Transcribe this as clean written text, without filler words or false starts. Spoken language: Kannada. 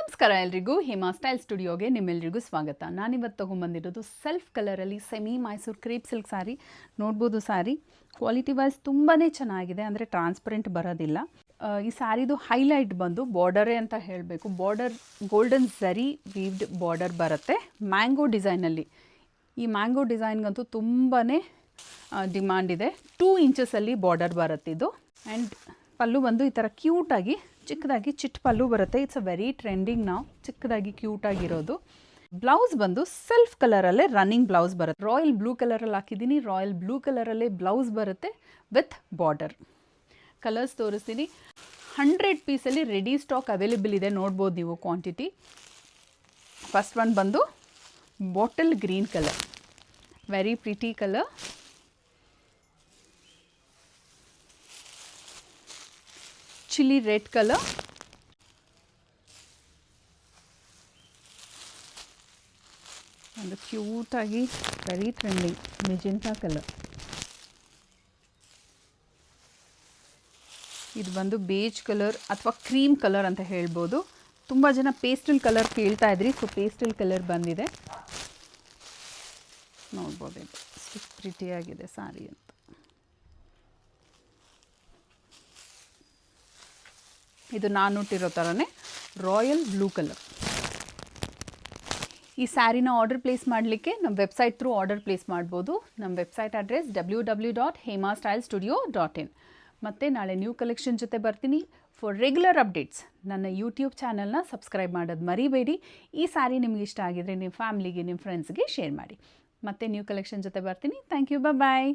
ನಮಸ್ಕಾರ ಎಲ್ರಿಗೂ ಹೇಮಾ ಸ್ಟೈಲ್ ಸ್ಟುಡಿಯೋಗೆ ನಿಮ್ಮೆಲ್ರಿಗೂ ಸ್ವಾಗತ. ನಾನಿವತ್ತು ತೊಗೊಂಬಂದಿರೋದು ಸೆಲ್ಫ್ ಕಲರಲ್ಲಿ semi Mysuru crepe silk sari. ನೋಡ್ಬೋದು ಸ್ಯಾರಿ ಕ್ವಾಲಿಟಿ ವೈಸ್ ತುಂಬಾ ಚೆನ್ನಾಗಿದೆ, ಅಂದರೆ ಟ್ರಾನ್ಸ್ಪರೆಂಟ್ ಬರೋದಿಲ್ಲ. ಈ ಸ್ಯಾರಿದು ಹೈಲೈಟ್ ಬಂದು ಬಾರ್ಡರೇ ಅಂತ ಹೇಳಬೇಕು. ಬಾರ್ಡರ್ ಗೋಲ್ಡನ್ ಝರಿ ವೀವ್ಡ್ ಬಾರ್ಡರ್ ಬರುತ್ತೆ ಮ್ಯಾಂಗೋ ಡಿಸೈನಲ್ಲಿ. ಈ ಮ್ಯಾಂಗೋ ಡಿಸೈನ್ಗಂತೂ ತುಂಬಾ ಡಿಮ್ಯಾಂಡ್ ಇದೆ. 2 ಇಂಚಸಲ್ಲಿ ಬಾರ್ಡರ್ ಬರುತ್ತಿದ್ದು. ಆ್ಯಂಡ್ ಪಲ್ಲು ಬಂದು ಈ ಥರ ಕ್ಯೂಟಾಗಿ ಚಿಕ್ಕದಾಗಿ ಚಿಟ್ ಪಲ್ಲು ಬರುತ್ತೆ. ಇಟ್ಸ್ ಅ ವೆರಿ ಟ್ರೆಂಡಿಂಗ್ ನಾವು, ಚಿಕ್ಕದಾಗಿ ಕ್ಯೂಟಾಗಿರೋದು. ಬ್ಲೌಸ್ ಬಂದು ಸೆಲ್ಫ್ ಕಲರಲ್ಲೇ ರನ್ನಿಂಗ್ ಬ್ಲೌಸ್ ಬರುತ್ತೆ. ರಾಯಲ್ ಬ್ಲೂ ಕಲರಲ್ಲಿ ಹಾಕಿದ್ದೀನಿ. ರಾಯಲ್ ಬ್ಲೂ ಕಲರಲ್ಲೇ ಬ್ಲೌಸ್ ಬರುತ್ತೆ ವಿತ್ ಬಾರ್ಡರ್. ಕಲರ್ಸ್ ತೋರಿಸ್ತೀನಿ. 100 ಪೀಸಲ್ಲಿ ರೆಡಿ ಸ್ಟಾಕ್ ಅವೈಲೇಬಲ್ ಇದೆ, ನೋಡ್ಬೋದು ನೀವು ಕ್ವಾಂಟಿಟಿ. ಫಸ್ಟ್ ಒನ್ ಬಂದು bottle green colour, very pretty colour. Chilli red colour, ಒಂದು ಕ್ಯೂಟಾಗಿ ವೆರಿ ಟ್ರೆಂಡಿಂಗ್ ಮೆಜೆಂಟಾ ಕಲರ್. ಇದು ಬಂದು ಬೇಜ್ ಕಲರ್ ಅಥವಾ ಕ್ರೀಮ್ ಕಲರ್ ಅಂತ ಹೇಳ್ಬೋದು. ತುಂಬ ಜನ ಪೇಸ್ಟಲ್ ಕಲರ್ ಕೇಳ್ತಾ ಇದ್ರಿ, ಸೊ ಪೇಸ್ಟಲ್ ಕಲರ್ ಬಂದಿದೆ. ನೋಡ್ಬೋದು, ಇದು ಎಷ್ಟು ಪ್ರಿಟಿಯಾಗಿದೆ ಸ್ಯಾರಿ ಅಂತ. ಇದು ನಾನು ಉಟ್ಟಿರೋ ಥರನೇ ರಾಯಲ್ ಬ್ಲೂ ಕಲರ್. ಈ ಸ್ಯಾರಿನ ಆರ್ಡರ್ ಪ್ಲೇಸ್ ಮಾಡಲಿಕ್ಕೆ ನಮ್ಮ ವೆಬ್ಸೈಟ್ ಥ್ರೂ ಆರ್ಡರ್ ಪ್ಲೇಸ್ ಮಾಡ್ಬೋದು. ನಮ್ಮ ವೆಬ್ಸೈಟ್ ಅಡ್ರೆಸ್ www.hemastylestudio.in. ಮತ್ತು ನಾಳೆ ನ್ಯೂ ಕಲೆಕ್ಷನ್ ಜೊತೆ ಬರ್ತೀನಿ. ಫಾರ್ ರೆಗ್ಯುಲರ್ ಅಪ್ಡೇಟ್ಸ್ ನನ್ನ ಯೂಟ್ಯೂಬ್ ಚಾನಲ್ನ ಸಬ್ಸ್ಕ್ರೈಬ್ ಮಾಡೋದು ಮರಿಬೇಡಿ. ಈ ಸ್ಯಾರಿ ನಿಮ್ಗೆ ಇಷ್ಟ ಆಗಿದರೆ ನಿಮ್ಮ ಫ್ಯಾಮ್ಲಿಗೆ, ನಿಮ್ಮ ಫ್ರೆಂಡ್ಸ್ಗೆ ಶೇರ್ ಮಾಡಿ. ಮತ್ತೆ ನ್ಯೂ ಕಲೆಕ್ಷನ್ ಜೊತೆ ಬರ್ತೀನಿ. Thank you, bye.